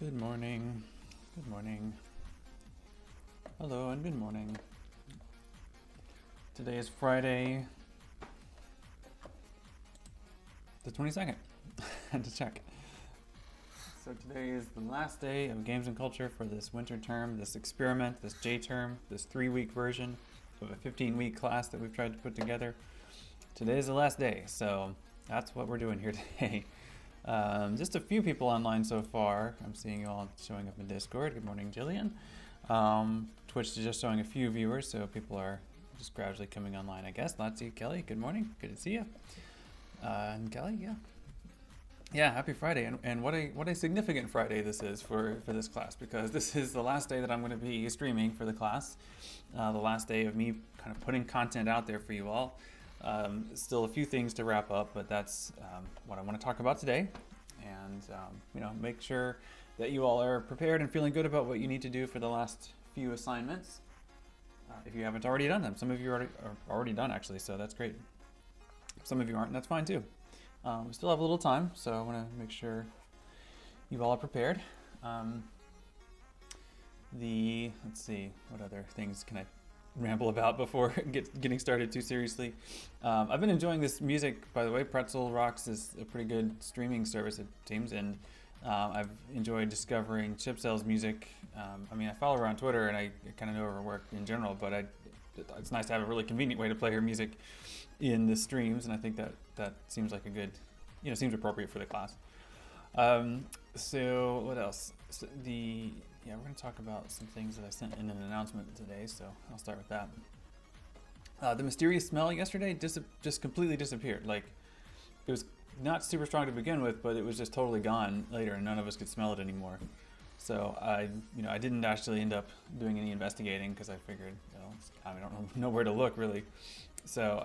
Good morning. Good morning. Hello and good morning. Today is Friday, the 22nd. Had to check. So today is the last day of Games and Culture for this winter term, this experiment, this J term, this 3-week version of a 15-week class that we've tried to put together. Today is the last day, so that's what we're doing here today. Just a few people online so far. I'm seeing you all showing up in Discord. Good morning, Jillian. Twitch is just showing a few viewers, so people are just gradually coming online, I guess. Lotsie, Kelly, good morning. Good to see you. And Kelly, yeah. Yeah, happy Friday. And what a significant Friday this is for this class, because this is the last day that I'm going to be streaming for the class. The last day of me kind of putting content out there for you all. Still a few things to wrap up, but that's what I want to talk about today, and make sure that you all are prepared and feeling good about what you need to do for the last few assignments. If you haven't already done them, some of you are already done actually, so that's great. Some of you aren't, and that's fine too. We still have a little time, so I want to make sure you all are prepared. Let's see, what other things can I ramble about before getting started too seriously. I've been enjoying this music, by the way. Pretzel Rocks is a pretty good streaming service, it seems, and I've enjoyed discovering Chipsel's music. I follow her on Twitter, and I kind of know her work in general, but it's nice to have a really convenient way to play her music in the streams, and I think that seems like a good, seems appropriate for the class. So what else? We're going to talk about some things that I sent in an announcement today, so I'll start with that. The mysterious smell yesterday just completely disappeared. Like, it was not super strong to begin with, but it was just totally gone later, and none of us could smell it anymore. So I didn't actually end up doing any investigating, because I figured, I don't know where to look really. So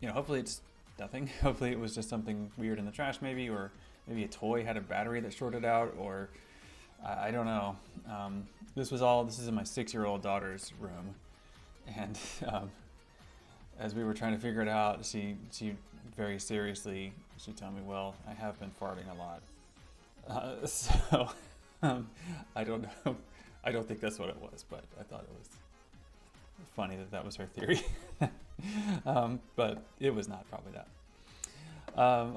hopefully it's nothing. Hopefully it was just something weird in the trash, maybe, or maybe a toy had a battery that shorted out, or I don't know. This is in my 6-year-old daughter's room, and as we were trying to figure it out, she very seriously, she told me, well, I have been farting a lot. So I don't know. I don't think that's what it was, but I thought it was funny that was her theory. But it was not probably that.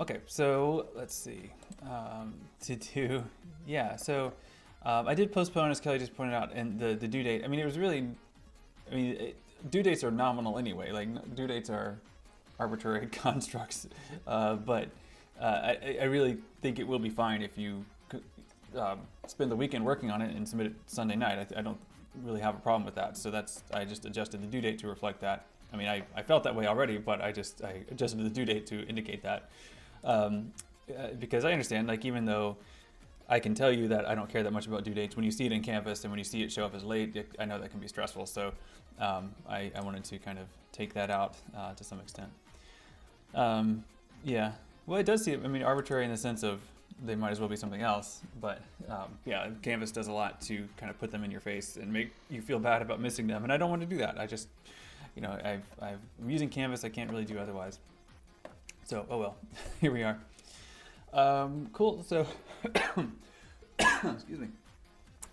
Okay, so let's see. I did postpone, as Kelly just pointed out, and the due date. Due dates are nominal anyway. Like, due dates are arbitrary constructs. But I really think it will be fine if you spend the weekend working on it and submit it Sunday night. I don't really have a problem with that. So I just adjusted the due date to reflect that. I felt that way already, but I adjusted the due date to indicate that. Because I understand, like, even though I can tell you that I don't care that much about due dates, when you see it in Canvas and when you see it show up as late, I know that can be stressful. So I wanted to kind of take that out to some extent. Well, it does seem, arbitrary in the sense of they might as well be something else. But Canvas does a lot to kind of put them in your face and make you feel bad about missing them. And I don't want to do that. I just, I'm using Canvas. I can't really do otherwise. So, oh well, here we are. Cool. So, excuse me.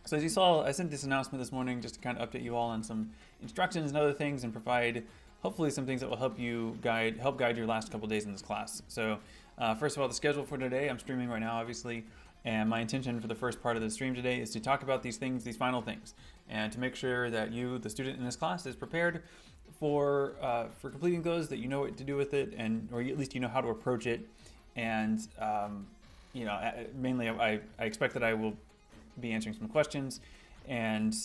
So as you saw, I sent this announcement this morning just to kind of update you all on some instructions and other things, and provide hopefully some things that will help guide your last couple days in this class. So first of all, the schedule for today, I'm streaming right now, obviously, and my intention for the first part of the stream today is to talk about these final things, and to make sure that you, the student in this class, is prepared for completing those, that you know what to do with it, or at least you know how to approach it. And mainly I expect that I will be answering some questions, and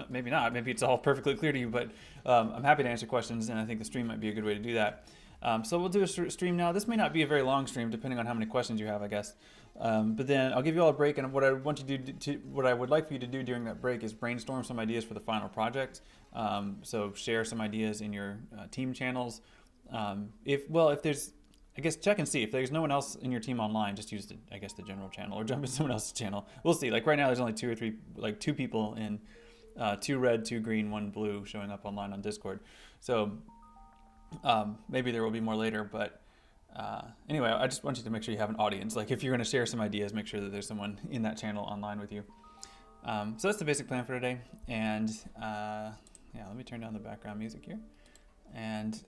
maybe not, maybe it's all perfectly clear to you, but I'm happy to answer questions, and I think the stream might be a good way to do that. So we'll do a stream now. This may not be a very long stream, depending on how many questions you have, I guess. But then I'll give you all a break, and what I would like for you to do during that break is brainstorm some ideas for the final project. So share some ideas in your team channels. If there's, I guess, check and see. If there's no one else in your team online, just use the general channel, or jump in someone else's channel. We'll see. Like right now, there's only 2 or 3, like 2 people in, 2 red, 2 green, 1 blue showing up online on Discord. So maybe there will be more later, but Anyway, I just want you to make sure you have an audience. Like if you're going to share some ideas, make sure that there's someone in that channel online with you. So that's the basic plan for today. And yeah, let me turn down the background music here. And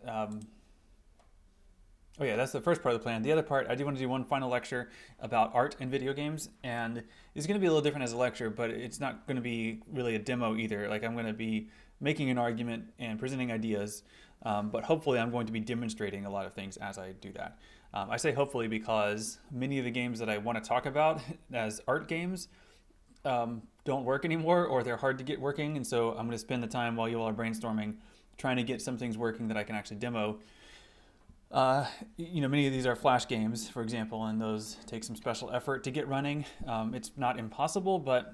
oh yeah, that's the first part of the plan. The other part, I do want to do one final lecture about art and video games. And it's going to be a little different as a lecture, but it's not going to be really a demo either. Like I'm going to be making an argument and presenting ideas, but hopefully I'm going to be demonstrating a lot of things as I do that. I say hopefully because many of the games that I want to talk about as art games don't work anymore, or they're hard to get working. And so I'm going to spend the time while you all are brainstorming trying to get some things working that I can actually demo. Many of these are Flash games, for example, and those take some special effort to get running. It's not impossible, but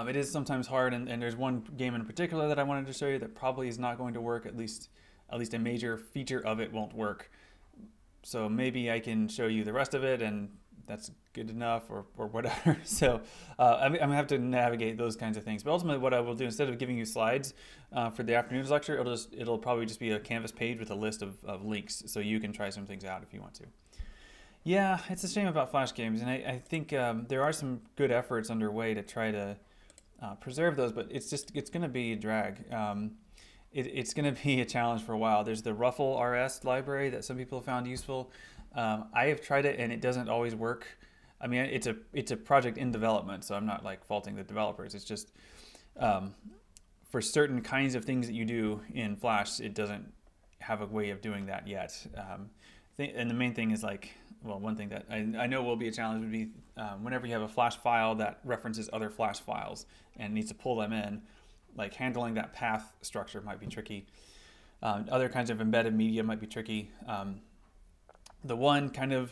it is sometimes hard. And there's one game in particular that I wanted to show you that probably is not going to work. At least a major feature of it won't work. So maybe I can show you the rest of it, and that's good enough, or whatever. So I'm gonna have to navigate those kinds of things. But ultimately, what I will do, instead of giving you slides for the afternoon's lecture, it'll probably just be a Canvas page with a list of links, so you can try some things out if you want to. Yeah, it's a shame about Flash games, and I think there are some good efforts underway to try to preserve those, but it's going to be a drag. It's going to be a challenge for a while. There's the Ruffle RS library that some people have found useful. I have tried it and it doesn't always work. I mean, it's a project in development, so I'm not like faulting the developers. It's just for certain kinds of things that you do in Flash, it doesn't have a way of doing that yet. And the main thing is one thing that I know will be a challenge would be whenever you have a Flash file that references other Flash files and needs to pull them in, like handling that path structure might be tricky. Other kinds of embedded media might be tricky. The one kind of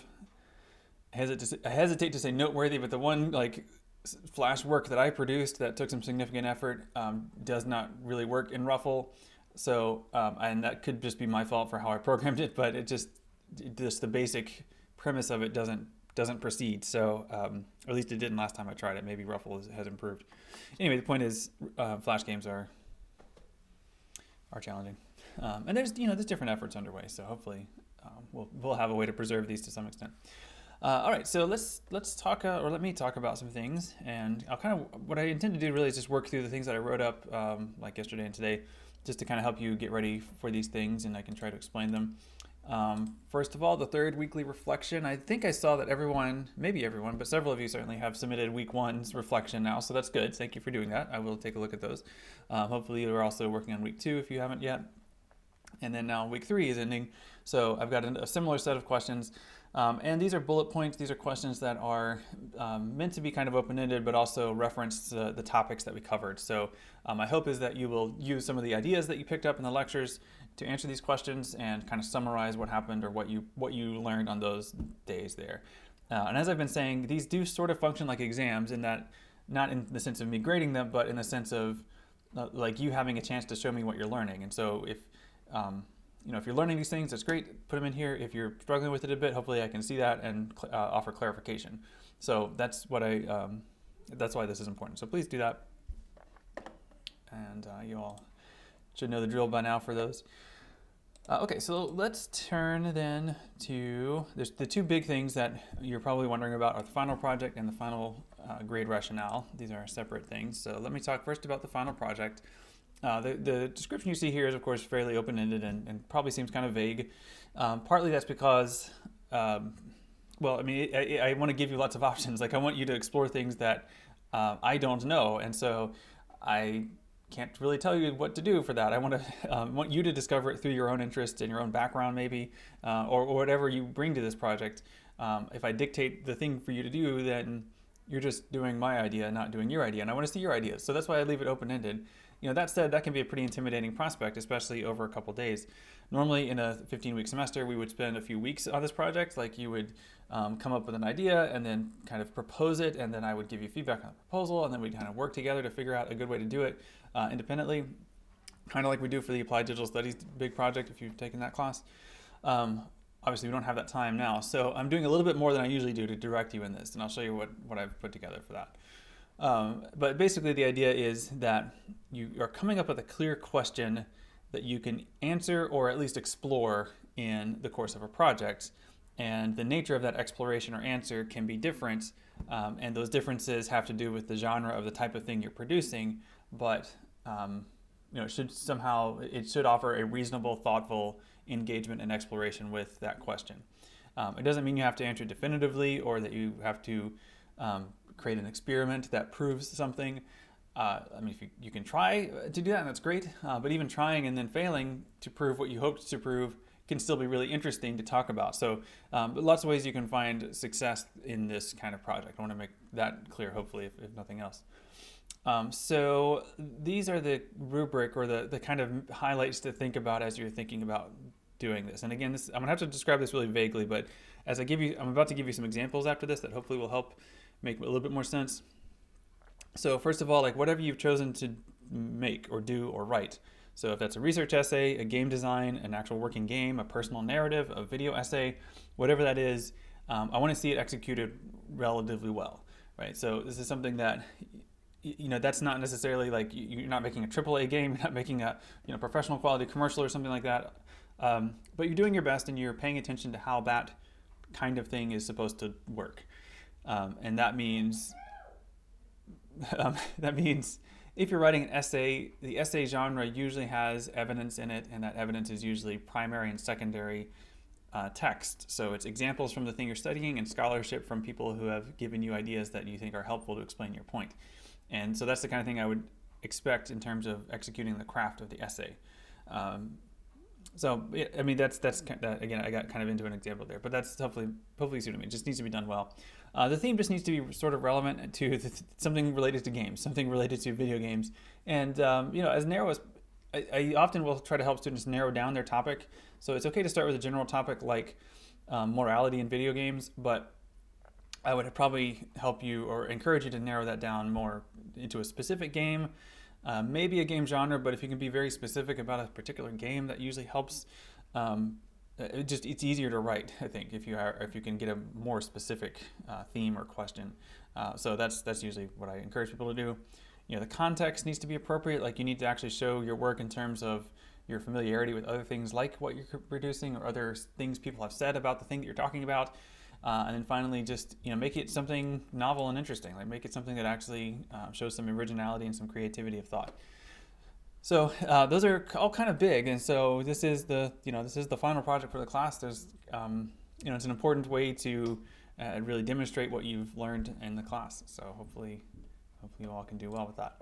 I hesitate to say noteworthy, but the one Flash work that I produced that took some significant effort does not really work in Ruffle. So and that could just be my fault for how I programmed it, but it just the basic premise of it doesn't proceed. So or at least it didn't last time I tried it. Maybe Ruffle has improved. Anyway, the point is Flash games are challenging, and there's different efforts underway. So hopefully we'll have a way to preserve these to some extent. All right, so let's talk, or let me talk about some things, and what I intend to do really is just work through the things that I wrote up like yesterday and today, just to kind of help you get ready for these things, and I can try to explain them. First of all, the third weekly reflection. I think I saw that maybe everyone, but several of you certainly have submitted week one's reflection now, so that's good. Thank you for doing that. I will take a look at those. Hopefully you're also working on week two if you haven't yet. And then now week 3 is ending. So I've got a similar set of questions. And these are bullet points. These are questions that are meant to be kind of open-ended, but also reference the topics that we covered. So my hope is that you will use some of the ideas that you picked up in the lectures to answer these questions and kind of summarize what happened or what you learned on those days there. And as I've been saying, these do sort of function like exams in that, not in the sense of me grading them, but in the sense of like you having a chance to show me what you're learning. And so if you're learning these things, that's great. Put them in here. If you're struggling with it a bit, hopefully I can see that and offer clarification. So that's that's why this is important. So please do that. And you all should know the drill by now for those. Okay, so let's turn then to the two big things that you're probably wondering about are the final project and the final grade rationale. These are separate things. So let me talk first about the final project. The description you see here is, of course, fairly open-ended and probably seems kind of vague. Partly that's because, I want to give you lots of options. Like I want you to explore things that I don't know, and so I can't really tell you what to do for that. I want you to discover it through your own interest and your own background, maybe, or whatever you bring to this project. If I dictate the thing for you to do, then you're just doing my idea, not doing your idea, and I want to see your ideas. So that's why I leave it open-ended. That said, that can be a pretty intimidating prospect, especially over a couple days. Normally in a 15-week semester, we would spend a few weeks on this project. Like you would come up with an idea and then kind of propose it, and then I would give you feedback on the proposal, and then we'd kind of work together to figure out a good way to do it independently, kind of like we do for the Applied Digital Studies big project if you've taken that class. Obviously, we don't have that time now, so I'm doing a little bit more than I usually do to direct you in this, and I'll show you what I've put together for that. But basically the idea is that you are coming up with a clear question that you can answer or at least explore in the course of a project. And the nature of that exploration or answer can be different, and those differences have to do with the genre of the type of thing you're producing, but it should offer a reasonable, thoughtful engagement and exploration with that question. It doesn't mean you have to answer definitively or that you have to create an experiment that proves something. If you can try to do that, and that's great, but even trying and then failing to prove what you hoped to prove can still be really interesting to talk about. So lots of ways you can find success in this kind of project. I want to make that clear, hopefully, if nothing else. So these are the rubric or the kind of highlights to think about as you're thinking about doing this. And again, I'm going to have to describe this really vaguely, but as I'm about to give you some examples after this that hopefully will help make a little bit more sense. So first of all, like whatever you've chosen to make or do or write. So if that's a research essay, a game design, an actual working game, a personal narrative, a video essay, whatever that is, I want to see it executed relatively well, right? So this is something that, that's not necessarily like you're not making a AAA game, you're not making a professional quality commercial or something like that, but you're doing your best and you're paying attention to how that kind of thing is supposed to work, and that means if you're writing an essay, the essay genre usually has evidence in it, and that evidence is usually primary and secondary text. So it's examples from the thing you're studying and scholarship from people who have given you ideas that you think are helpful to explain your point. And so that's the kind of thing I would expect in terms of executing the craft of the essay. That's again, I got kind of into an example there, but that's hopefully suited me. It just needs to be done well. The theme just needs to be sort of relevant to something related to games, something related to video games. And, as narrow as I often will try to help students narrow down their topic. So it's okay to start with a general topic like morality in video games, but I would probably help you or encourage you to narrow that down more into a specific game, maybe a game genre, but if you can be very specific about a particular game, that usually helps. It's easier to write, I think, if you can get a more specific theme or question. So that's usually what I encourage people to do. The context needs to be appropriate. Like you need to actually show your work in terms of your familiarity with other things like what you're producing or other things people have said about the thing that you're talking about. And then finally, just make it something novel and interesting. Like make it something that actually shows some originality and some creativity of thought. So those are all kind of big, and so this is the final project for the class. There's it's an important way to really demonstrate what you've learned in the class. So hopefully you all can do well with that.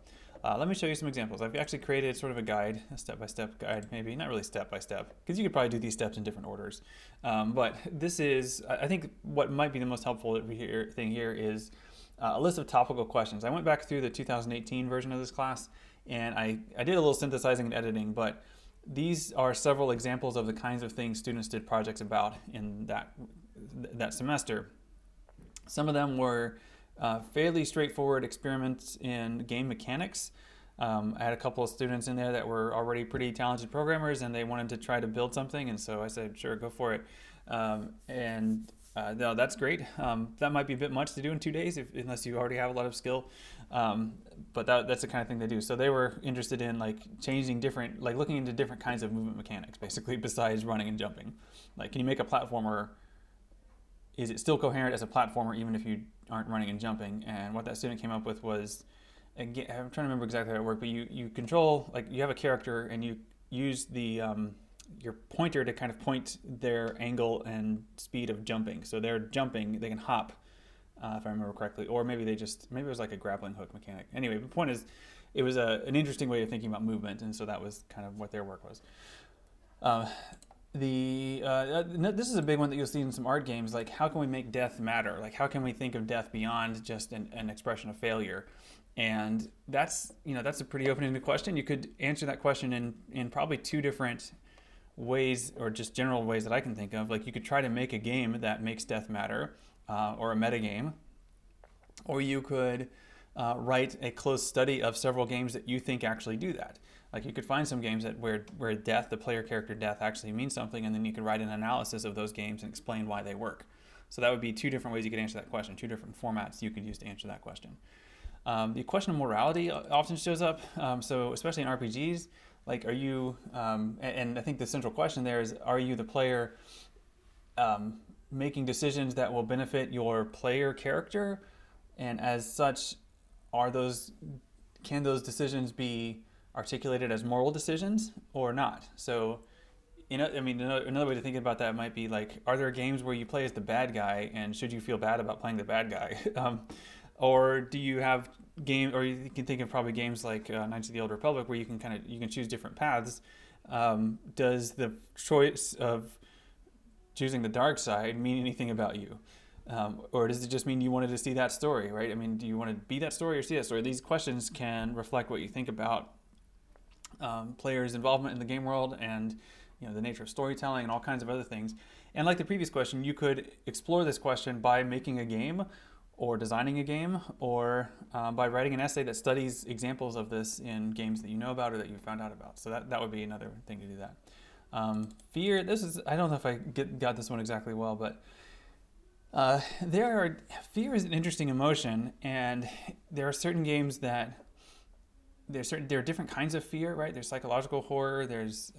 Let me show you some examples. I've actually created sort of a guide, a step-by-step guide, maybe not really step-by-step, because you could probably do these steps in different orders. But this is, I think, what might be the most helpful thing here is a list of topical questions. I went back through the 2018 version of this class. And I did a little synthesizing and editing, but these are several examples of the kinds of things students did projects about in that semester. Some of them were fairly straightforward experiments in game mechanics. I had a couple of students in there that were already pretty talented programmers, and they wanted to try to build something, and so I said, sure, go for it. No, that's great. That might be a bit much to do in 2 days unless you already have a lot of skill. But that's the kind of thing they do. So they were interested in looking into different kinds of movement mechanics, basically, besides running and jumping. Like, can you make a platformer? Is it still coherent as a platformer even if you aren't running and jumping? And what that student came up with was, again, I'm trying to remember exactly how it worked, but you control, like you have a character and you use the your pointer to kind of point their angle and speed of jumping. So they're jumping, they can hop, if I remember correctly, or maybe it was like a grappling hook mechanic. Anyway, the point is, it was an interesting way of thinking about movement, and so that was kind of what their work was. This is a big one that you'll see in some art games, like how can we make death matter? Like how can we think of death beyond just an expression of failure? And that's a pretty open-ended question. You could answer that question in probably two different ways, or just general ways that I can think of. Like you could try to make a game that makes death matter, or a metagame, or you could write a close study of several games that you think actually do that. Like you could find some games where death, the player character death, actually means something, and then you could write an analysis of those games and explain why they work. So that would be two different ways you could answer that question, two different formats you could use to answer that question. The question of morality often shows up, so especially in RPGs. Like, are you, and I think the central question there is, are you the player making decisions that will benefit your player character? And as such, can those decisions be articulated as moral decisions or not? So, I mean, another way to think about that might be like, are there games where you play as the bad guy, and should you feel bad about playing the bad guy? Or do you have or you can think of probably games like Knights of the Old Republic, where you can choose different paths. Does the choice of choosing the dark side mean anything about you? Or does it just mean you wanted to see that story, right? I mean, do you want to be that story or see that story? These questions can reflect what you think about players' involvement in the game world, and the nature of storytelling and all kinds of other things. And like the previous question, you could explore this question by making a game or designing a game, or by writing an essay that studies examples of this in games that you know about or that you found out about. So that would be another thing to do that. Fear, I don't know if I got this one exactly well, but fear is an interesting emotion, and there are certain games that there are different kinds of fear, right? There's psychological horror, there's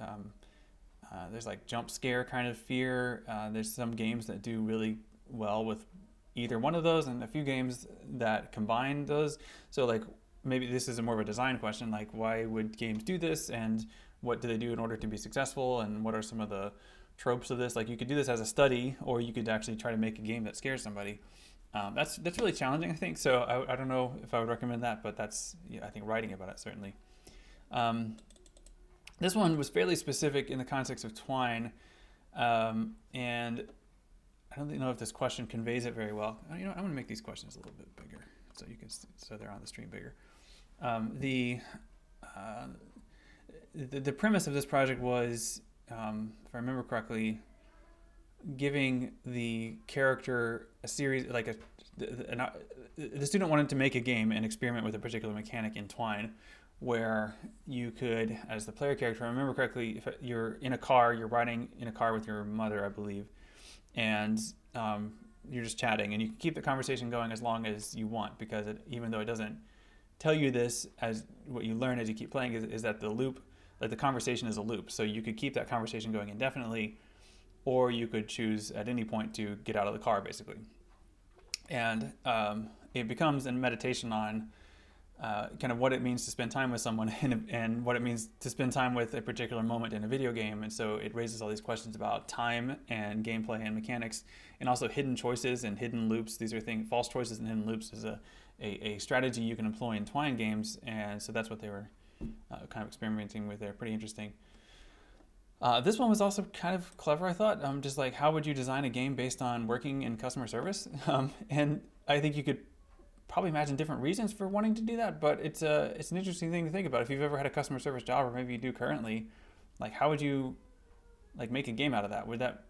like jump scare kind of fear. There's some games that do really well with either one of those, and a few games that combine those. So like, maybe this is more of a design question, like why would games do this, and what do they do in order to be successful, and what are some of the tropes of this? Like, you could do this as a study, or you could actually try to make a game that scares somebody. That's really challenging, I think. So I don't know if I would recommend that, but that's, I think writing about it certainly. This one was fairly specific in the context of Twine, and I don't know if this question conveys it very well. I'm going to make these questions a little bit bigger so they're on the stream bigger. The premise of this project was, if I remember correctly, giving the character a series, like the student wanted to make a game and experiment with a particular mechanic in Twine, where you could, as the player character, if I remember correctly, if you're in a car, you're riding in a car with your mother, I believe, and you're just chatting, and you can keep the conversation going as long as you want, because even though it doesn't tell you this, as what you learn as you keep playing is that the loop, like the conversation is a loop, so you could keep that conversation going indefinitely, or you could choose at any point to get out of the car, basically. And it becomes a meditation on kind of what it means to spend time with someone, and what it means to spend time with a particular moment in a video game. And so it raises all these questions about time and gameplay and mechanics, and also hidden choices and hidden loops. These are things, false choices and hidden loops is a strategy you can employ in Twine games, and so that's what they were kind of experimenting with there. Pretty interesting. This one was also kind of clever, I thought. Just like, how would you design a game based on working in customer service? And I think you could probably imagine different reasons for wanting to do that, but it's an interesting thing to think about. If you've ever had a customer service job, or maybe you do currently, like, how would you like make a game out of that? Would that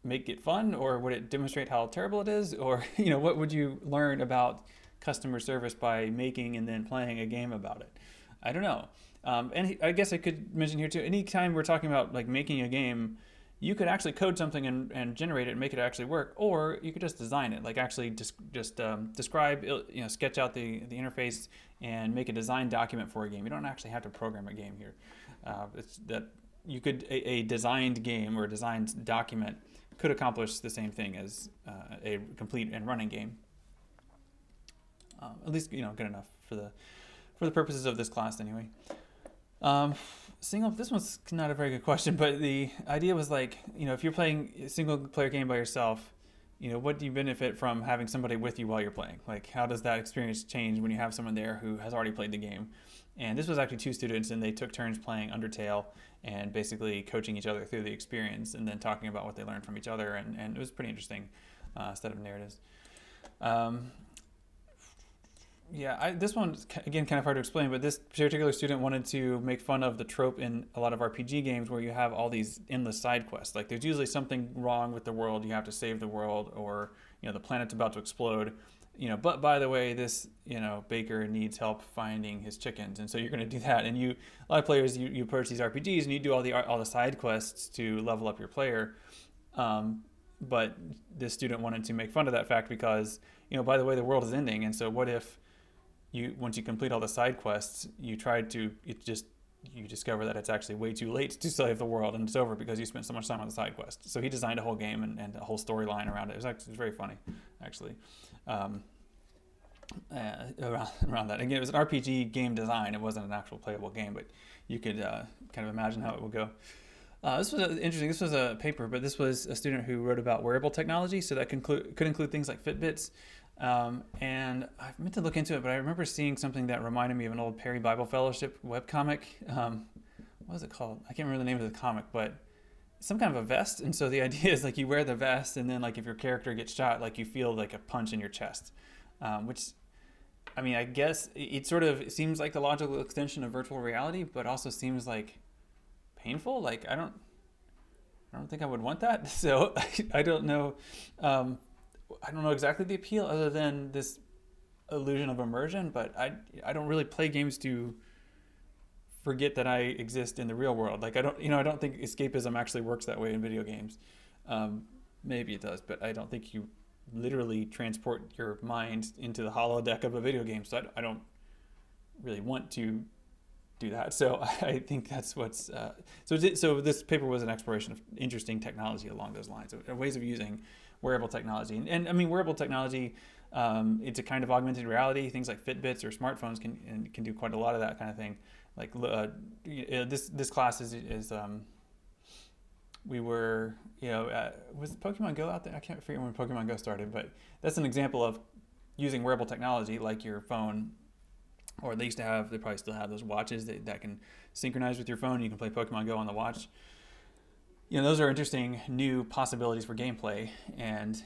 make it fun, or would it demonstrate how terrible it is? Or what would you learn about customer service by making and then playing a game about it? I don't know. And I guess I could mention here too, anytime we're talking about like making a game, you could actually code something and generate it and make it actually work, or you could just design it, like actually just describe, sketch out the interface and make a design document for a game. You don't actually have to program a game here. It's that you could, a designed game or a designed document could accomplish the same thing as a complete and running game. At least, good enough for the purposes of this class anyway. This one's not a very good question, but the idea was like, if you're playing a single player game by yourself, what do you benefit from having somebody with you while you're playing? Like, how does that experience change when you have someone there who has already played the game? And this was actually 2 students, and they took turns playing Undertale and basically coaching each other through the experience, and then talking about what they learned from each other, and it was pretty interesting set of narratives. This one, again, kind of hard to explain, but this particular student wanted to make fun of the trope in a lot of RPG games where you have all these endless side quests. Like, there's usually something wrong with the world, you have to save the world, or, the planet's about to explode, but by the way, this, baker needs help finding his chickens, and so you're going to do that. And a lot of players, you approach these RPGs and you do all the side quests to level up your player, but this student wanted to make fun of that fact because, by the way, the world is ending, and so what if once you complete all the side quests, you tried to you discover that it's actually way too late to save the world, and it's over because you spent so much time on the side quest. So he designed a whole game and a whole storyline around it. It was very funny, actually. Around that. Again, it was an RPG game design. It wasn't an actual playable game, but you could kind of imagine how it would go. This was interesting. This was a paper, but this was a student who wrote about wearable technology. So that could include things like Fitbits. And I meant to look into it, but I remember seeing something that reminded me of an old Perry Bible Fellowship webcomic. What was it called? I can't remember the name of the comic, but some kind of a vest. And so the idea is like you wear the vest, and then like if your character gets shot, like you feel like a punch in your chest, which, I mean, I guess it sort of seems like the logical extension of virtual reality, but also seems like painful. Like I don't think I would want that. So I don't know. I don't know exactly the appeal other than this illusion of immersion, but I don't really play games to forget that I exist in the real world. Like I don't think escapism actually works that way in video games. Maybe it does, but I don't think you literally transport your mind into the holodeck of a video game. So I don't really want to do that. So I think that's what's so this paper was an exploration of interesting technology along those lines, of ways of using wearable technology. And I mean, wearable technology, it's a kind of augmented reality. Things like Fitbits or smartphones can do quite a lot of that kind of thing. Like this class is we were, was Pokemon Go out there? I can't figure when Pokemon Go started, but that's an example of using wearable technology like your phone, or they probably still have those watches that can synchronize with your phone. You can play Pokemon Go on the watch. Those are interesting new possibilities for gameplay, and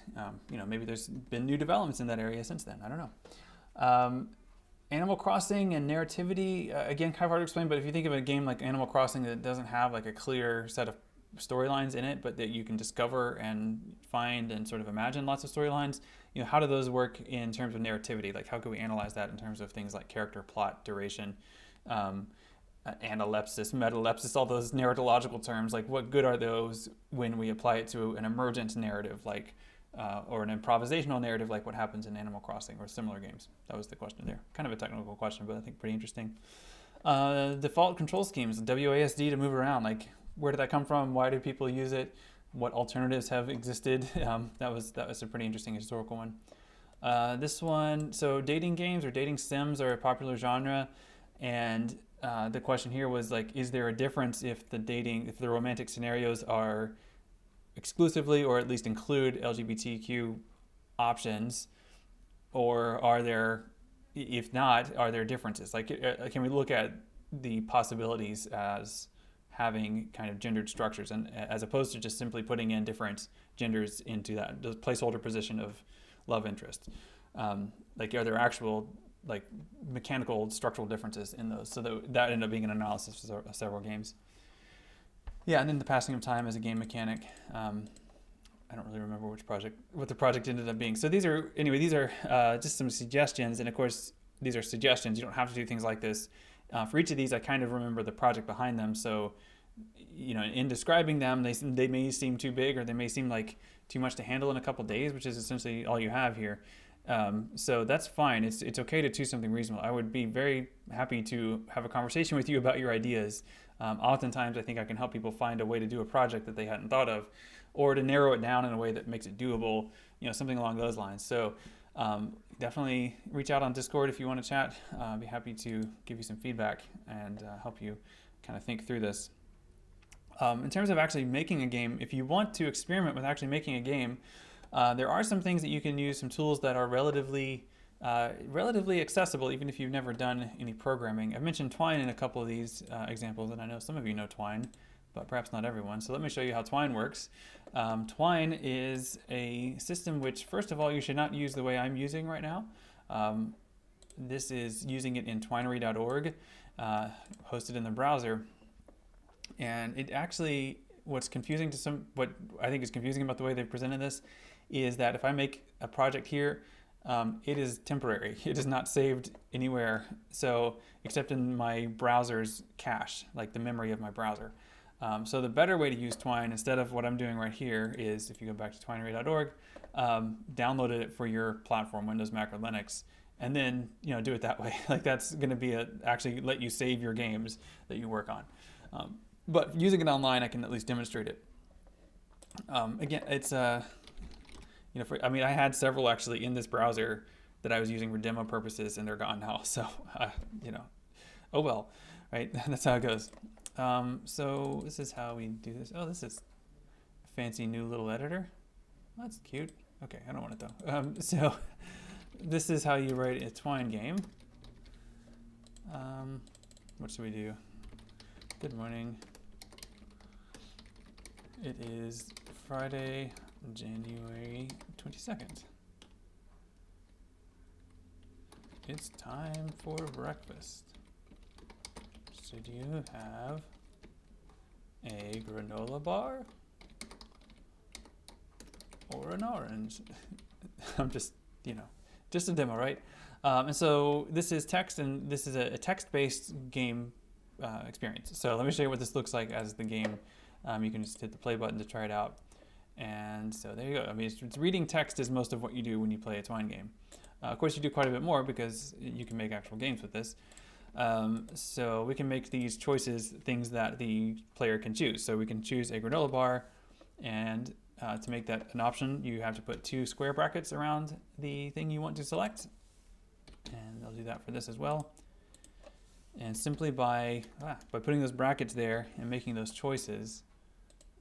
maybe there's been new developments in that area since then. I don't know. Animal Crossing and narrativity, again, kind of hard to explain, but if you think of a game like Animal Crossing that doesn't have like a clear set of storylines in it, but that you can discover and find and sort of imagine lots of storylines, how do those work in terms of narrativity? Like how can we analyze that in terms of things like character, plot, duration, analepsis, metalepsis, all those narratological terms? Like what good are those when we apply it to an emergent narrative, like or an improvisational narrative, like what happens in Animal Crossing or similar games? That was the question there. Kind of a technical question, but I think pretty interesting. Default control schemes, WASD to move around, like where did that come from? Why do people use it? What alternatives have existed? That was a pretty interesting historical one. This one, so dating games or dating sims are a popular genre, and the question here was like, is there a difference if the romantic scenarios are exclusively or at least include LGBTQ options, or are there, if not, are there differences? Like, can we look at the possibilities as having kind of gendered structures, and as opposed to just simply putting in different genders into the placeholder position of love interest? Like, are there actual like mechanical structural differences in those? So that ended up being an analysis of several games. Yeah, and then the passing of time as a game mechanic. I don't really remember what the project ended up being. So these are just some suggestions, and of course these are suggestions. You don't have to do things like this. For each of these, I kind of remember the project behind them. So, in describing them, they may seem too big, or they may seem like too much to handle in a couple days, which is essentially all you have here. So that's fine. It's okay to choose something reasonable. I would be very happy to have a conversation with you about your ideas. Oftentimes, I think I can help people find a way to do a project that they hadn't thought of, or to narrow it down in a way that makes it doable, something along those lines. So definitely reach out on Discord if you want to chat. I'd be happy to give you some feedback and help you kind of think through this. In terms of actually making a game, if you want to experiment with actually making a game, there are some things that you can use, some tools that are relatively accessible, even if you've never done any programming. I've mentioned Twine in a couple of these examples, and I know some of you know Twine, but perhaps not everyone. So let me show you how Twine works. Twine is a system which, first of all, you should not use the way I'm using right now. This is using it in twinery.org, hosted in the browser. And it actually, what I think is confusing about the way they've presented this is that if I make a project here, it is temporary. It is not saved anywhere, so except in my browser's cache, like the memory of my browser. So the better way to use Twine, instead of what I'm doing right here, is if you go back to twinery.org, download it for your platform, Windows, Mac, or Linux, and then do it that way. Like that's going to be actually let you save your games that you work on. But using it online, I can at least demonstrate it. Again, it's I had several actually in this browser that I was using for demo purposes, and they're gone now. So oh well, right? That's how it goes. So this is how we do this. Oh, this is a fancy new little editor. Oh, that's cute. Okay, I don't want it though. So this is how you write a Twine game. What should we do? Good morning. It is Friday, January 22nd. It's time for breakfast. Should you have a granola bar or an orange? I'm just a demo, right? And so this is text, and this is a text-based game experience. So let me show you what this looks like as the game. You can just hit the play button to try it out. And so there you go. I mean, it's reading text is most of what you do when you play a Twine game. Of course, you do quite a bit more because you can make actual games with this. So we can make these choices things that the player can choose. So we can choose a granola bar, and to make that an option, you have to put 2 square brackets around the thing you want to select. And I'll do that for this as well. And simply by putting those brackets there and making those choices,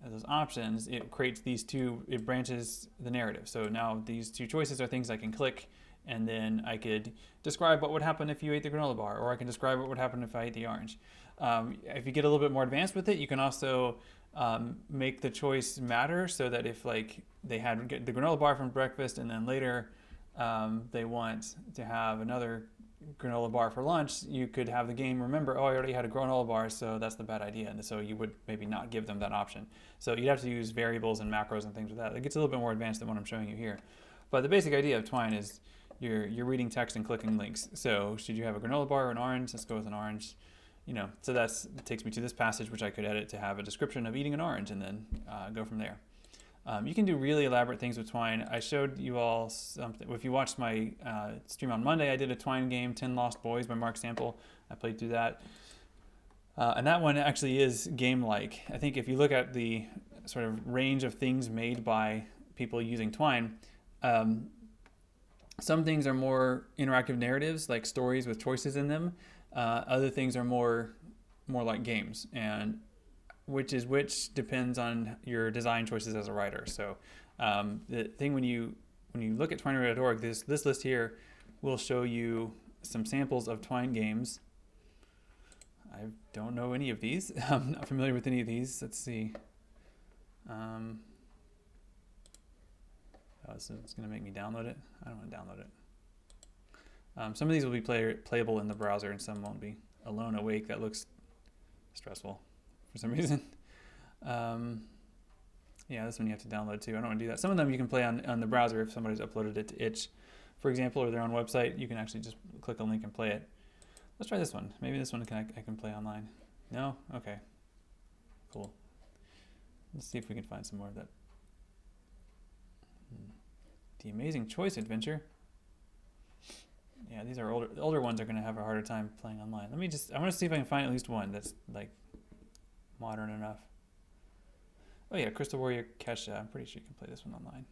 those options, it creates it branches the narrative. So now these 2 choices are things I can click, and then I could describe what would happen if you ate the granola bar, or I can describe what would happen if I ate the orange. If you get a little bit more advanced with it, you can also make the choice matter, so that if they had the granola bar from breakfast and then later they want to have another granola bar for lunch, you could have the game remember, oh, I already had a granola bar, so that's the bad idea, and so you would maybe not give them that option. So you'd have to use variables and macros and things like that. It gets a little bit more advanced than what I'm showing you here. But the basic idea of Twine is you're reading text and clicking links. So should you have a granola bar or an orange? Let's go with an orange. So that takes me to this passage, which I could edit to have a description of eating an orange, and then go from there. You can do really elaborate things with Twine. I showed you all something. If you watched my stream on Monday, I did a Twine game, 10 Lost Boys by Mark Sample. I played through that. And that one actually is game-like. I think if you look at the sort of range of things made by people using Twine, some things are more interactive narratives, like stories with choices in them. Other things are more like games, and which depends on your design choices as a writer. So the thing when you look at twinery.org, this list here will show you some samples of Twine games. I don't know any of these. I'm not familiar with any of these. Let's see. So it's going to make me download it. I don't want to download it. Some of these will be playable in the browser, and some won't be. Alone Awake, that looks stressful for some reason. Yeah, this one you have to download too. I don't want to do that. Some of them you can play on the browser if somebody's uploaded it to itch, for example, or their own website. You can actually just click a link and play it. Let's try this one. Maybe this one I can play online. No? Okay. Cool. Let's see if we can find some more of that. The Amazing Choice Adventure. Yeah, these are older. The older ones are going to have a harder time playing online. I want to see if I can find at least one that's like modern enough. Oh yeah, Crystal Warrior Kesha. I'm pretty sure you can play this one online.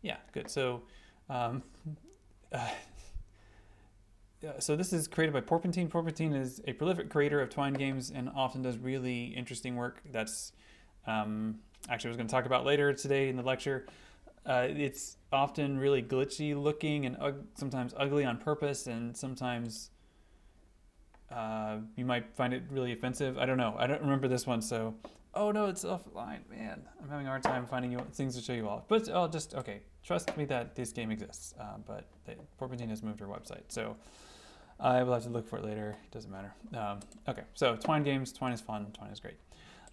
Yeah, good. So, so this is created by Porpentine. Porpentine is a prolific creator of Twine games and often does really interesting work. That's actually I was going to talk about later today in the lecture. It's often really glitchy looking and sometimes ugly on purpose, and sometimes you might find it really offensive. I don't know. I don't remember this one, so... Oh no, it's offline. Man, I'm having a hard time finding things to show you all. But I'll just... Okay, trust me that this game exists. But Porpentine has moved her website, so I will have to look for it later. It doesn't matter. Okay, so Twine games. Twine is fun. Twine is great.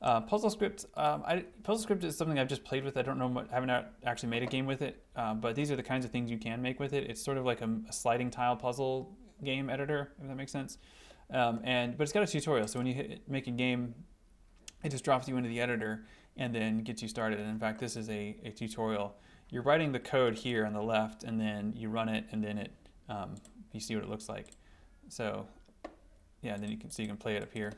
Puzzle Script. Puzzle Script is something I've just played with. I don't know, haven't actually made a game with it. But these are the kinds of things you can make with it. It's sort of like a sliding tile puzzle game editor, if that makes sense. But it's got a tutorial. So when you make a game, it just drops you into the editor and then gets you started. And in fact, this is a tutorial. you're writing the code here on the left, and then you run it, and then you see what it looks like. So yeah, then you can play it up here.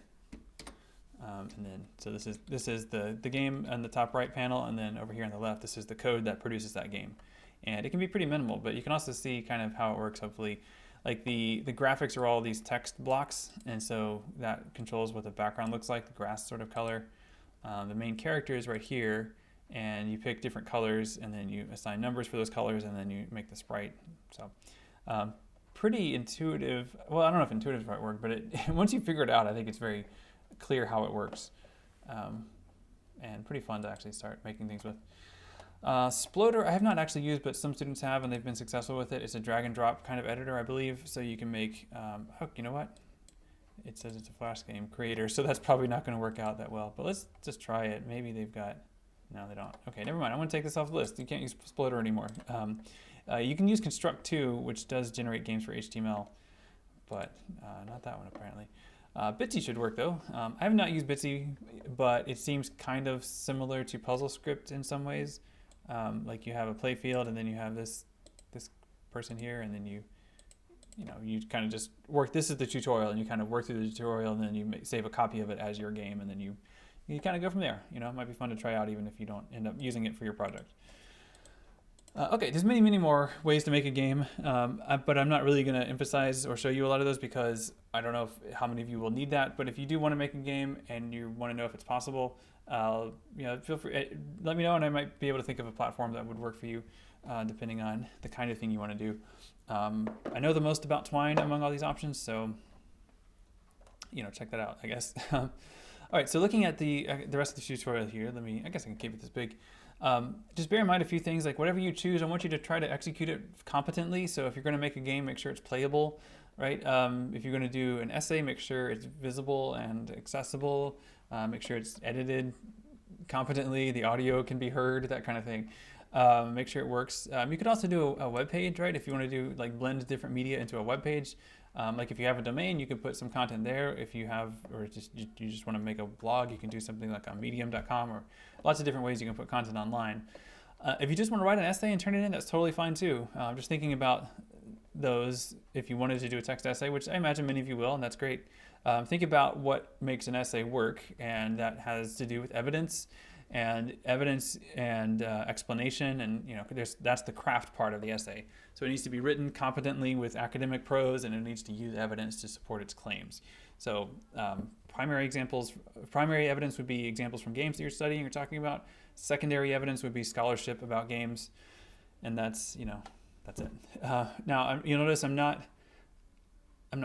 So this is the game on the top right panel, and then over here on the left, this is the code that produces that game. And it can be pretty minimal, but you can also see kind of how it works, hopefully. Like the graphics are all these text blocks, and so that controls what the background looks like, the grass sort of color. The main character is right here, and you pick different colors, and then you assign numbers for those colors, and then you make the sprite. So pretty intuitive. Well, I don't know if intuitive is the right word, but once you figure it out, I think it's very clear how it works, and pretty fun to actually start making things with. Sploder I have not actually used, but some students have, and they've been successful with it. It's a drag and drop kind of editor, I believe, so you can make, oh, you know what? It says it's a Flash game creator, so that's probably not going to work out that well, but let's just try it. Maybe they've got, no, they don't. Okay, never mind. I'm going to take this off the list. You can't use Sploder anymore. You can use Construct 2, which does generate games for HTML, but not that one apparently. Bitsy should work though. I have not used Bitsy, but it seems kind of similar to Puzzle Script in some ways. Like you have a play field, and then you have this person here, and then you kind of just work. This is the tutorial, and you kind of work through the tutorial, and then you save a copy of it as your game, and then you kind of go from there. It might be fun to try out even if you don't end up using it for your project. Okay, there's many more ways to make a game, but I'm not really going to emphasize or show you a lot of those because I don't know how many of you will need that. But if you do want to make a game and you want to know if it's possible, feel free. Let me know, and I might be able to think of a platform that would work for you, depending on the kind of thing you want to do. I know the most about Twine among all these options, so check that out, I guess. All right, so looking at the rest of the tutorial here, I guess I can keep it this big. Just bear in mind a few things, like whatever you choose, I want you to try to execute it competently. So if you're going to make a game, make sure it's playable, right? If you're going to do an essay, make sure it's visible and accessible. Make sure it's edited competently, the audio can be heard, that kind of thing. Make sure it works. You could also do a web page, right? If you want to do blend different media into a web page. Like if you have a domain, you could put some content there. If you have, or you just want to make a blog, you can do something like on medium.com, or lots of different ways you can put content online. If you just want to write an essay and turn it in, that's totally fine too. I'm just thinking about those. If you wanted to do a text essay, which I imagine many of you will, and that's great. Think about what makes an essay work, and that has to do with evidence and explanation, and that's the craft part of the essay. So it needs to be written competently with academic prose, and it needs to use evidence to support its claims. So primary evidence would be examples from games that you're studying or talking about. Secondary evidence would be scholarship about games, and that's it. Now you'll notice I'm not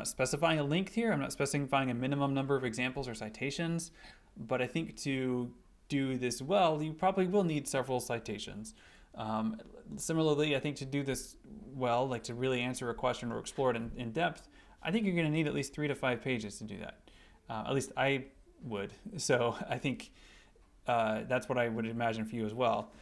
specifying a length here. I'm not specifying a minimum number of examples or citations, but I think to do this well, you probably will need several citations. Similarly, I think to do this well, like to really answer a question or explore it in depth, I think you're going to need at least 3 to 5 pages to do that. At least I would. So I think that's what I would imagine for you as well.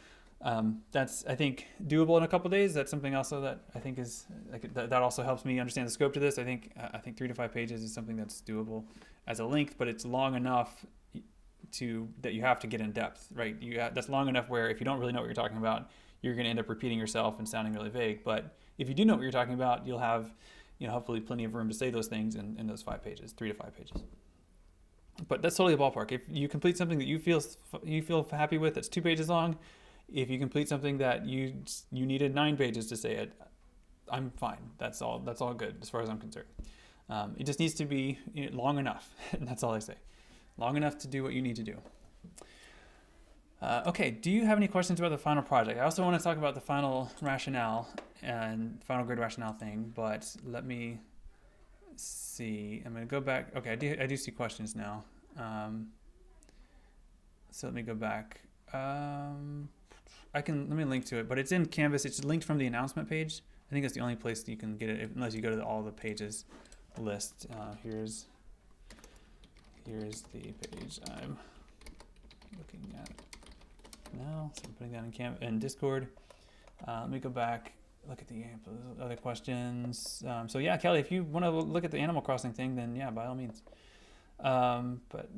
That's, I think, doable in a couple days. That's something also that I think is that also helps me understand the scope to this. I think 3 to 5 pages is something that's doable as a length, but it's long enough that you have to get in depth, right? That's long enough where if you don't really know what you're talking about, you're going to end up repeating yourself and sounding really vague. But if you do know what you're talking about, you'll have, hopefully plenty of room to say those things in those 5 pages, 3 to 5 pages. But that's totally a ballpark. If you complete something that you feel happy with, that's 2 pages long. If you complete something that you needed 9 pages to say it, I'm fine. That's all good as far as I'm concerned. It just needs to be long enough, and that's all I say. Long enough to do what you need to do. Okay, do you have any questions about the final project? I also want to talk about the final rationale and final grade rationale thing, but let me see. I'm going to go back. Okay, I do see questions now. So let me go back. Let me link to it, but it's in Canvas. It's linked from the announcement page. I think that's the only place that you can get it, unless you go to all the pages list. Here's the page I'm looking at now. So I'm putting that in Discord. Let me go back, look at the other questions. So yeah, Kelly, if you want to look at the Animal Crossing thing, then yeah, by all means. But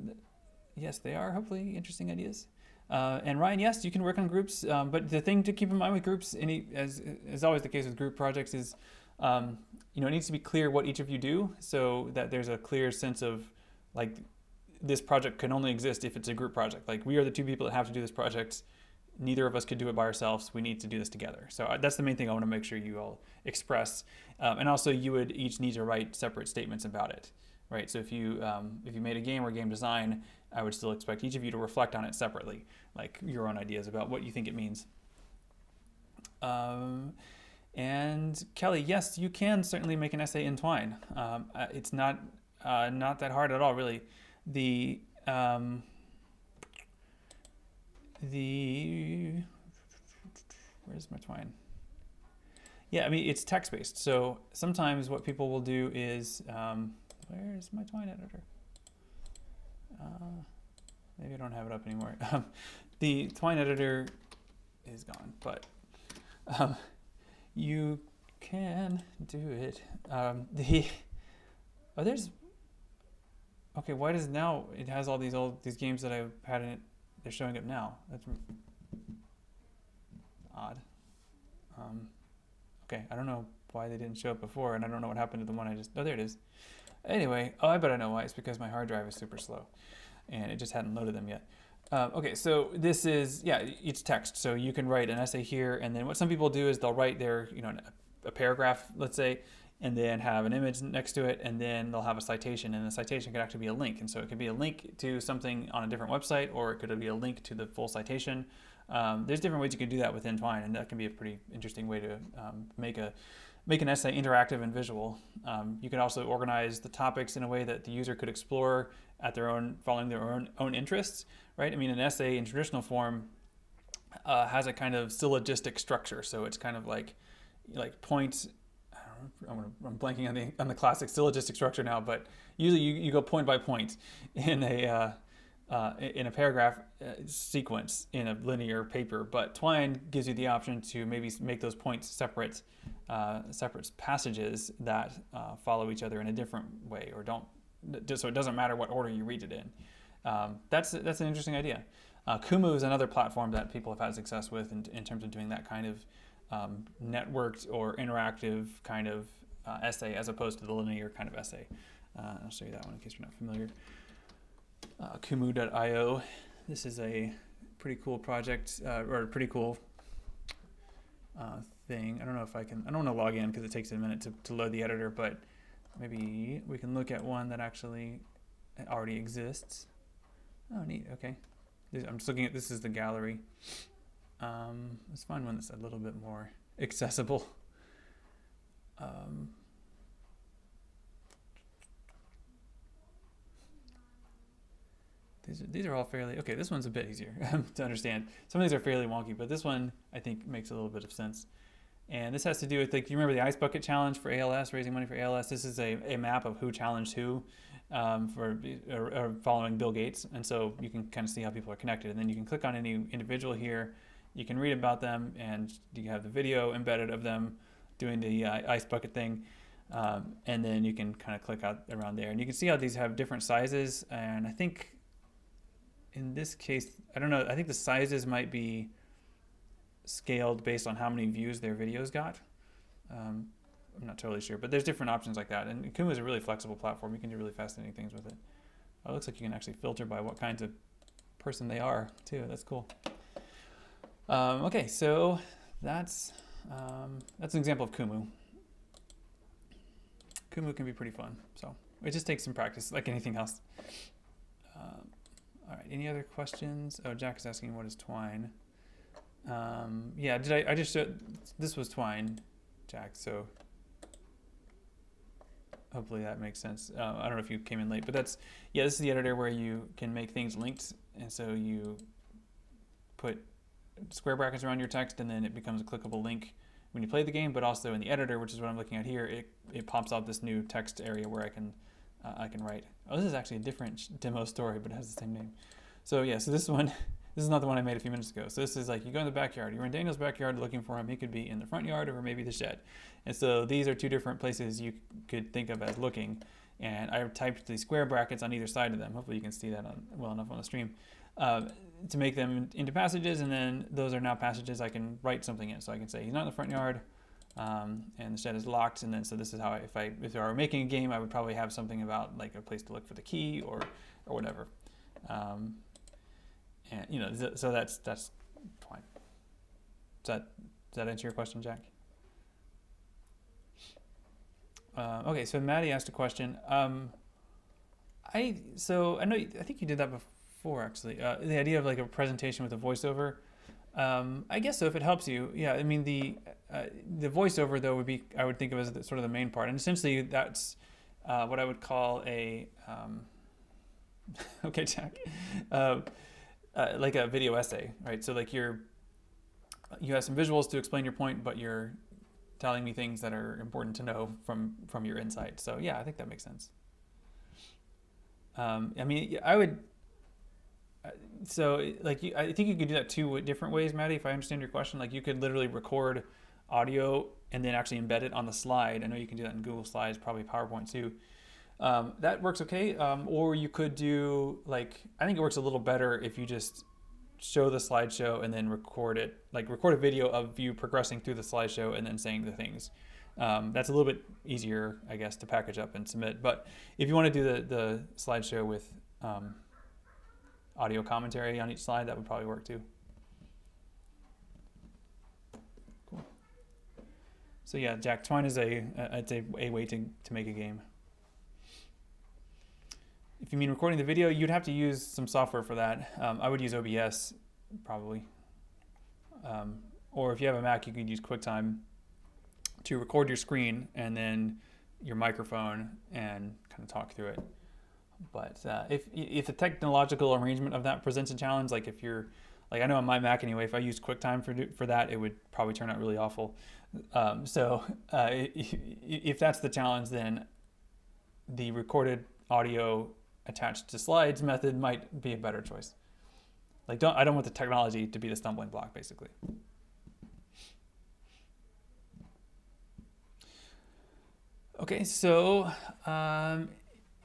yes, they are hopefully interesting ideas. And Ryan, yes, you can work on groups, but the thing to keep in mind with groups, as is always the case with group projects, is it needs to be clear what each of you do, so that there's a clear sense of like this project can only exist if it's a group project. Like, we are the two people that have to do this project. Neither of us could do it by ourselves. We need to do this together. So that's the main thing I want to make sure you all express. And also, you would each need to write separate statements about it, right? So if you made a game or game design, I would still expect each of you to reflect on it separately, like your own ideas about what you think it means. And Kelly, yes, you can certainly make an essay in Twine. It's not that hard at all, really. Where's my Twine? Yeah, I mean, it's text-based. So sometimes what people will do is, where's my Twine editor? Maybe I don't have it up anymore. The Twine editor is gone, but you can do it. Okay, why does now it has all these games that I've had in it? They're showing up now. That's odd. Okay, I don't know why they didn't show up before, and I don't know what happened to the one oh, there it is. Anyway, I bet I know why. It's because my hard drive is super slow, and it just hadn't loaded them yet. Okay, so this is, it's text. So you can write an essay here, and then what some people do is they'll write their, a paragraph, let's say, and then have an image next to it, and then they'll have a citation, and the citation could actually be a link. And so it could be a link to something on a different website, or it could be a link to the full citation. There's different ways you can do that within Twine, and that can be a pretty interesting way to make an essay interactive and visual. You can also organize the topics in a way that the user could explore at following their own interests, right? I mean, an essay in traditional form has a kind of syllogistic structure, so it's kind of like points. I'm blanking on the classic syllogistic structure now, but usually you go point by point in a paragraph sequence in a linear paper. But Twine gives you the option to maybe make those points separate passages that follow each other in a different way, or don't, just so it doesn't matter what order you read it in. That's an interesting idea. Kumu is another platform that people have had success with in terms of doing that kind of networked or interactive kind of essay, as opposed to the linear kind of essay. I'll show you that one in case you're not familiar. Kumu.io. This is a pretty cool project, or a pretty cool thing. I don't know if I don't want to log in because it takes a minute to load the editor, but maybe we can look at one that actually already exists. Oh, neat. Okay. I'm just looking at, this is the gallery. Let's find one that's a little bit more accessible. These are all fairly, okay, this one's a bit easier to understand. Some of these are fairly wonky, but this one I think makes a little bit of sense. And this has to do with, like, you remember the Ice Bucket Challenge for ALS, raising money for ALS? This is a map of who challenged who for following Bill Gates. And so you can kind of see how people are connected. And then you can click on any individual here. You can read about them, and you have the video embedded of them doing the ice bucket thing. And then you can kind of click out around there. And you can see how these have different sizes. And I think in this case, I don't know, I think the sizes might be scaled based on how many views their videos got. I'm not totally sure, but there's different options like that. And Kumu is a really flexible platform. You can do really fascinating things with it. Oh, it looks like you can actually filter by what kinds of person they are too. That's cool. Okay, so that's an example of Kumu. Kumu can be pretty fun, so it just takes some practice, like anything else. All right, any other questions? Oh, Jack is asking, what is Twine? Yeah, I just showed, this was Twine, Jack, so hopefully that makes sense. I don't know if you came in late, but this is the editor where you can make things linked, and so you put square brackets around your text, and then it becomes a clickable link when you play the game, but also in the editor, which is what I'm looking at here, it pops out this new text area where I can write. Oh, this is actually a different demo story, but it has the same name. So yeah, so this is not the one I made a few minutes ago. So this is like, you go in the backyard, you're in Daniel's backyard looking for him. He could be in the front yard or maybe the shed. And so these are two different places you could think of as looking. And I typed the square brackets on either side of them. Hopefully you can see that well enough on the stream. to make them into passages, and then those are now passages I can write something in. So I can say he's not in the front yard, and the shed is locked, and then so this is how if I were making a game, I would probably have something about like a place to look for the key or whatever. And you know, so that's twine. Does that answer your question, Jack? Okay, so Maddie asked a question. I think you did that before actually. The idea of like a presentation with a voiceover. I guess so if it helps you. Yeah, I mean the voiceover though would be, I would think of as sort of the main part, and essentially that's what I would call a okay, Jack, like a video essay, right? So like you have some visuals to explain your point, but you're telling me things that are important to know from your insight. So yeah, I think that makes sense. I mean, I would. So like, I think you could do that two different ways, Maddie. If I understand your question, like you could literally record audio and then actually embed it on the slide. I know you can do that in Google Slides, probably PowerPoint too. That works okay. Or you could do like, I think it works a little better if you just show the slideshow and then record it, like record a video of you progressing through the slideshow and then saying the things. That's a little bit easier, I guess, to package up and submit. But if you want to do the slideshow with audio commentary on each slide, that would probably work too. Cool. So yeah, Jack, twine is a way to make a game. If you mean recording the video, you'd have to use some software for that. I would use OBS probably. Or if you have a Mac, you could use QuickTime to record your screen and then your microphone and kind of talk through it. But if the technological arrangement of that presents a challenge, like if you're, like I know on my Mac anyway, if I use QuickTime for that, it would probably turn out really awful. If that's the challenge, then the recorded audio attached to slides method might be a better choice. Like I don't want the technology to be the stumbling block, basically. Okay, so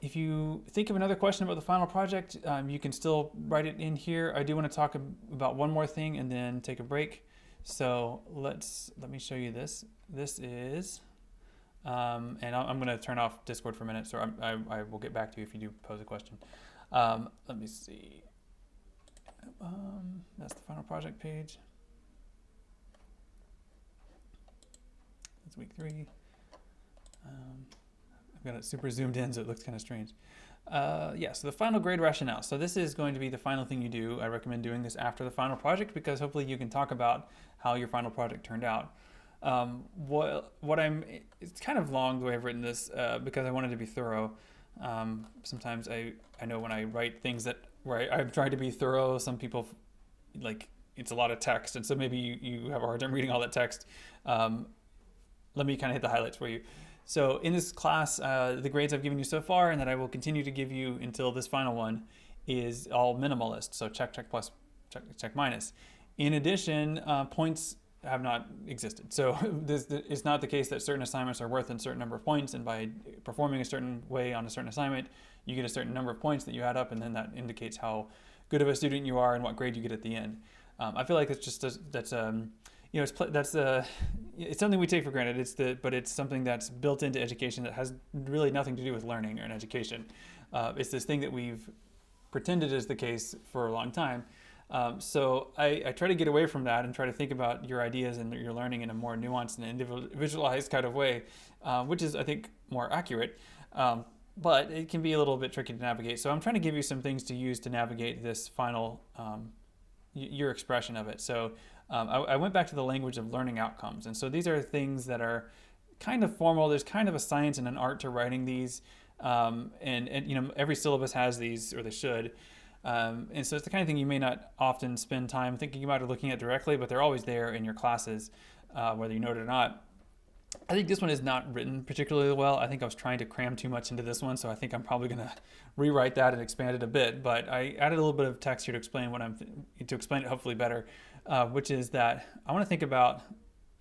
if you think of another question about the final project, you can still write it in here. I do want to talk about one more thing and then take a break. So let me show you this. This is, and I'm going to turn off Discord for a minute, so I will get back to you if you do pose a question. Let me see. That's the final project page. That's week 3. I've got it super zoomed in, so it looks kind of strange. Yeah, so the final grade rationale. So this is going to be the final thing you do. I recommend doing this after the final project because hopefully you can talk about how your final project turned out. It's kind of long the way I've written this because I wanted to be thorough. Sometimes I know when I write things where I've tried to be thorough, some people like it's a lot of text, and so maybe you have a hard time reading all that text. Let me kind of hit the highlights for you. So in this class, the grades I've given you so far and that I will continue to give you until this final one is all minimalist. So check, check plus, check minus. In addition, points have not existed. So it's not the case that certain assignments are worth a certain number of points, and by performing a certain way on a certain assignment, you get a certain number of points that you add up, and then that indicates how good of a student you are and what grade you get at the end. I feel like it's just it's something we take for granted. But it's something that's built into education that has really nothing to do with learning or an education. It's this thing that we've pretended is the case for a long time. So I try to get away from that and try to think about your ideas and your learning in a more nuanced and individualized kind of way, which is, I think, more accurate. But it can be a little bit tricky to navigate. So I'm trying to give you some things to use to navigate this final, your expression of it. So I went back to the language of learning outcomes. And so these are things that are kind of formal. There's kind of a science and an art to writing these. And every syllabus has these, or they should. And so it's the kind of thing you may not often spend time thinking about or looking at directly, but they're always there in your classes, whether you know it or not. I think this one is not written particularly well. I think I was trying to cram too much into this one, so I think I'm probably going to rewrite that and expand it a bit. But I added a little bit of text here to explain to explain it hopefully better, which is that I want to think about.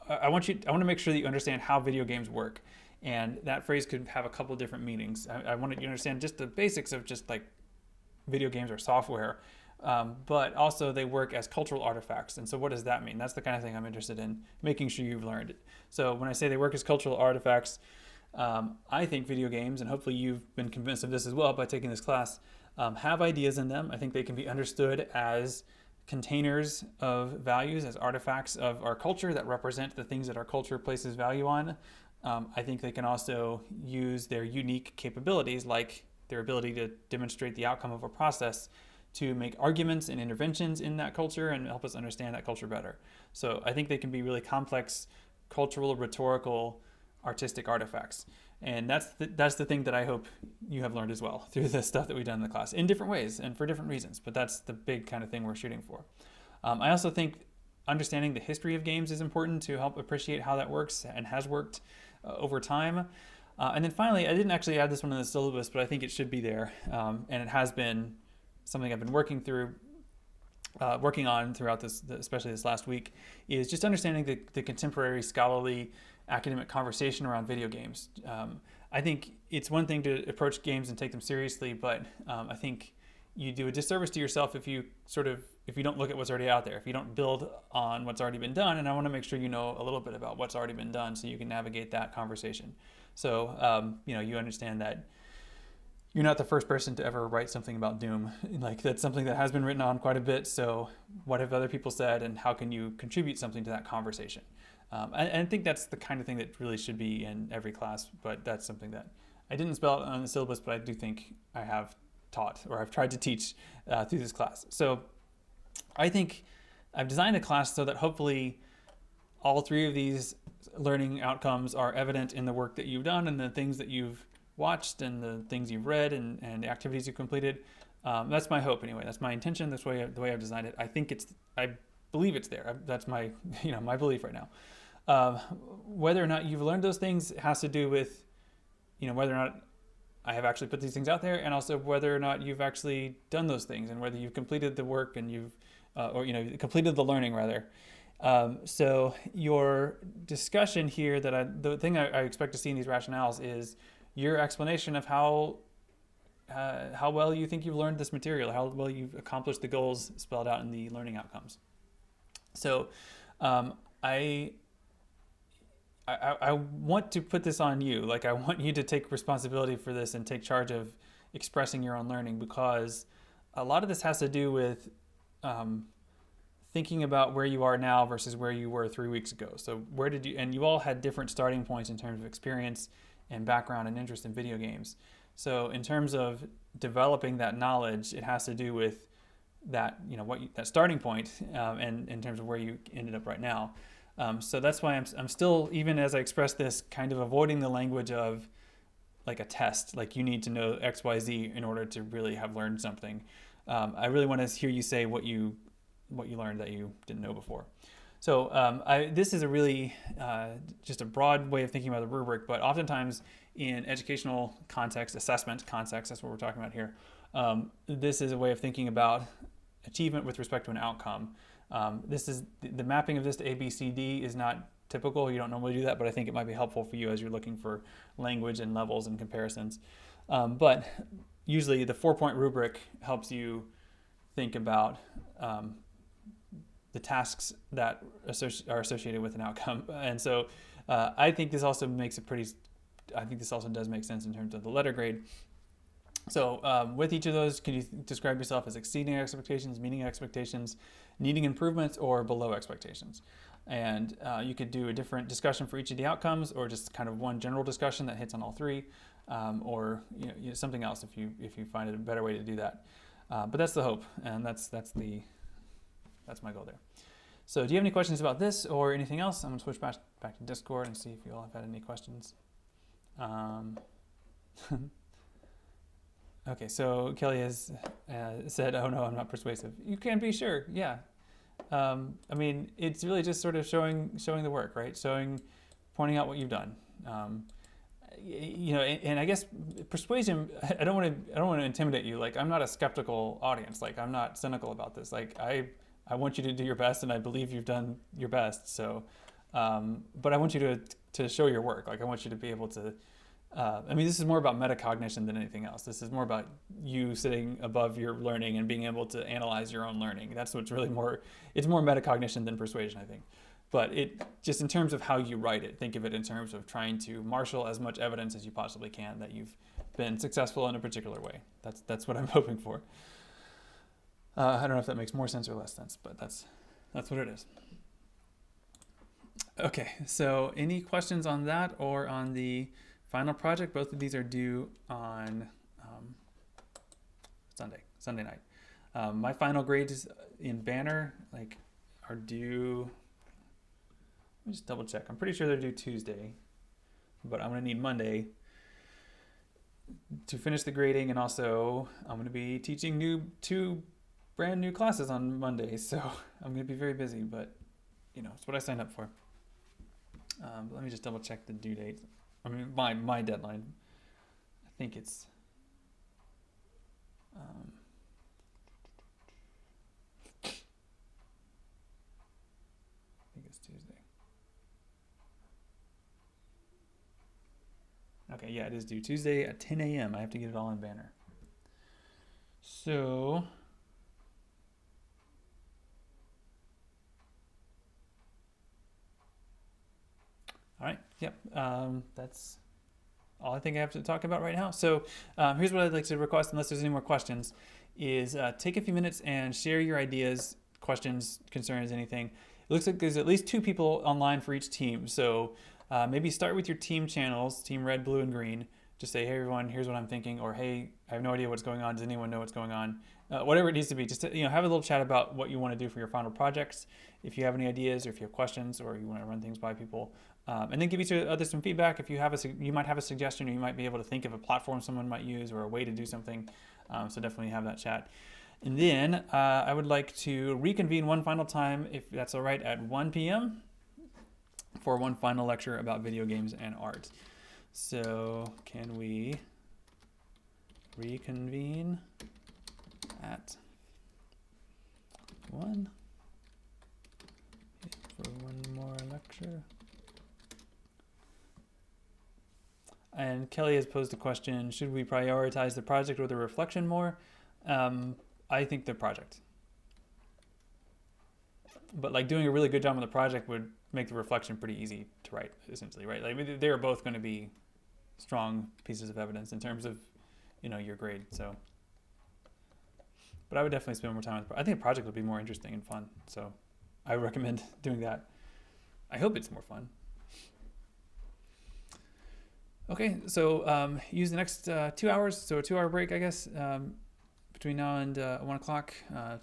I want to make sure that you understand how video games work, and that phrase could have a couple of different meanings. I wanted you to understand just the basics of just like video games or software, but also they work as cultural artifacts. And so what does that mean? That's the kind of thing I'm interested in making sure you've learned. So when I say they work as cultural artifacts, I think video games, and hopefully you've been convinced of this as well by taking this class, have ideas in them. I think they can be understood as containers of values, as artifacts of our culture that represent the things that our culture places value on. I think they can also use their unique capabilities, like their ability to demonstrate the outcome of a process, to make arguments and interventions in that culture and help us understand that culture better. So I think they can be really complex cultural, rhetorical, artistic artifacts. And that's the thing that I hope you have learned as well through the stuff that we've done in the class in different ways and for different reasons, but that's the big kind of thing we're shooting for. I also think understanding the history of games is important to help appreciate how that works and has worked over time. And then finally, I didn't actually add this one in the syllabus, but I think it should be there. And it has been something I've been working on throughout this, especially this last week, is just understanding the contemporary scholarly academic conversation around video games. I think it's one thing to approach games and take them seriously, but I think you do a disservice to yourself if you don't look at what's already out there, if you don't build on what's already been done. And I want to make sure you know a little bit about what's already been done so you can navigate that conversation. So, you understand that you're not the first person to ever write something about Doom. Like, that's something that has been written on quite a bit. So what have other people said, and how can you contribute something to that conversation? And I think that's the kind of thing that really should be in every class, but that's something that I didn't spell out on the syllabus, but I do think I have taught, or I've tried to teach through this class. So I think I've designed the class so that hopefully all three of these learning outcomes are evident in the work that you've done and the things that you've watched and the things you've read and the activities you've completed. That's my hope anyway. That's my intention. That's the way I've designed it. I believe it's there. That's my my belief right now. Whether or not you've learned those things has to do with whether or not I have actually put these things out there, and also whether or not you've actually done those things and whether you've completed the work and you've completed the learning rather. So your discussion here, the thing I expect to see in these rationales is your explanation of how well you think you've learned this material, how well you've accomplished the goals spelled out in the learning outcomes. So I want to put this on you. Like, I want you to take responsibility for this and take charge of expressing your own learning, because a lot of this has to do with thinking about where you are now versus where you were 3 weeks ago. So and you all had different starting points in terms of experience and background and interest in video games. So in terms of developing that knowledge, it has to do with that, that starting point, and in terms of where you ended up right now. So that's why I'm still, even as I express this, kind of avoiding the language of like a test, like you need to know X, Y, Z in order to really have learned something. I really want to hear you say what you learned that you didn't know before. So this is a really just a broad way of thinking about the rubric, but oftentimes in educational context, assessment context, that's what we're talking about here. This is a way of thinking about achievement with respect to an outcome. This is the mapping of this to A, B, C, D is not typical. You don't normally do that, but I think it might be helpful for you as you're looking for language and levels and comparisons. But usually the 4-point rubric helps you think about the tasks that are associated with an outcome. And so I think this also does make sense in terms of the letter grade. So with each of those, can you describe yourself as exceeding expectations, meeting expectations, needing improvements, or below expectations? And you could do a different discussion for each of the outcomes, or just kind of one general discussion that hits on all three, or something else if you find a better way to do that. But that's the hope, and that's my goal there. So do you have any questions about this or anything else? I'm going to switch back to Discord and see if you all have had any questions. Okay, so Kelly has said, "Oh no, I'm not persuasive." You can be sure, yeah. I mean, it's really just sort of showing the work, right? Pointing out what you've done. And I guess persuasion. I don't want to intimidate you. Like, I'm not a skeptical audience. Like, I'm not cynical about this. Like, I want you to do your best, and I believe you've done your best. So, but I want you to show your work. Like, I want you to be able to I mean, this is more about metacognition than anything else. This is more about you sitting above your learning and being able to analyze your own learning. That's what's really more, it's more metacognition than persuasion, I think. But it just in terms of how you write it, think of it in terms of trying to marshal as much evidence as you possibly can that you've been successful in a particular way. That's what I'm hoping for. I don't know if that makes more sense or less sense, but that's what it is. Okay, so any questions on that or on the final project? Both of these are due on Sunday night. My final grades in Banner are due. Let me just double check. I'm pretty sure they're due Tuesday, but I'm gonna need Monday to finish the grading, and also I'm gonna be teaching two brand new classes on Monday, so I'm gonna be very busy. But it's what I signed up for. But let me just double check the due date. I mean, my deadline. I think it's. I think it's Tuesday. Okay, yeah, it is due Tuesday at 10 a.m. I have to get it all in Banner. So. All right. Yep. That's all I think I have to talk about right now. So here's what I'd like to request, unless there's any more questions, is take a few minutes and share your ideas, questions, concerns, anything. It looks like there's at least 2 people online for each team. So maybe start with your team channels, team red, blue, and green. Just say, hey, everyone, here's what I'm thinking. Or, hey, I have no idea what's going on. Does anyone know what's going on? Whatever it needs to be. Just to, have a little chat about what you want to do for your final projects. If you have any ideas or if you have questions or you want to run things by people. And then give each other some feedback. If you have you might have a suggestion, or you might be able to think of a platform someone might use or a way to do something. So definitely have that chat. And then I would like to reconvene one final time, if that's all right, at 1 p.m. for one final lecture about video games and art. So can we reconvene at 1 for one more lecture? And Kelly has posed a question, should we prioritize the project or the reflection more? I think the project. But doing a really good job on the project would make the reflection pretty easy to write, essentially, right? They're both going to be strong pieces of evidence in terms of, your grade. So, but I would definitely spend more time I think the project would be more interesting and fun. So I recommend doing that. I hope it's more fun. Okay, so use the next 2 hours, so a 2-hour break, I guess, between now and 1 o'clock.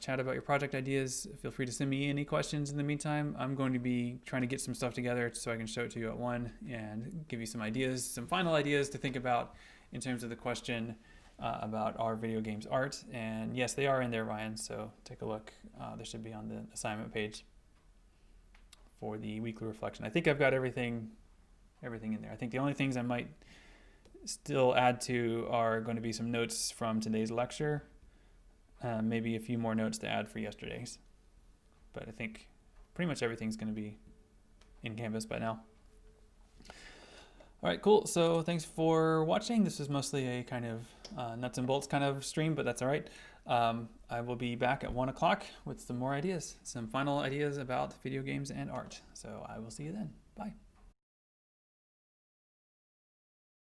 Chat about your project ideas. Feel free to send me any questions in the meantime. I'm going to be trying to get some stuff together so I can show it to you at 1 and give you some ideas, some final ideas to think about in terms of the question about our video games art. And yes, they are in there, Ryan, so take a look. They should be on the assignment page for the weekly reflection. I think I've got everything in there. I think the only things I might still add to are going to be some notes from today's lecture, maybe a few more notes to add for yesterday's. But I think pretty much everything's going to be in Canvas by now. All right, cool. So thanks for watching. This is mostly a kind of nuts and bolts kind of stream, but that's all right. I will be back at 1 o'clock with some more ideas, some final ideas about video games and art. So I will see you then. Bye.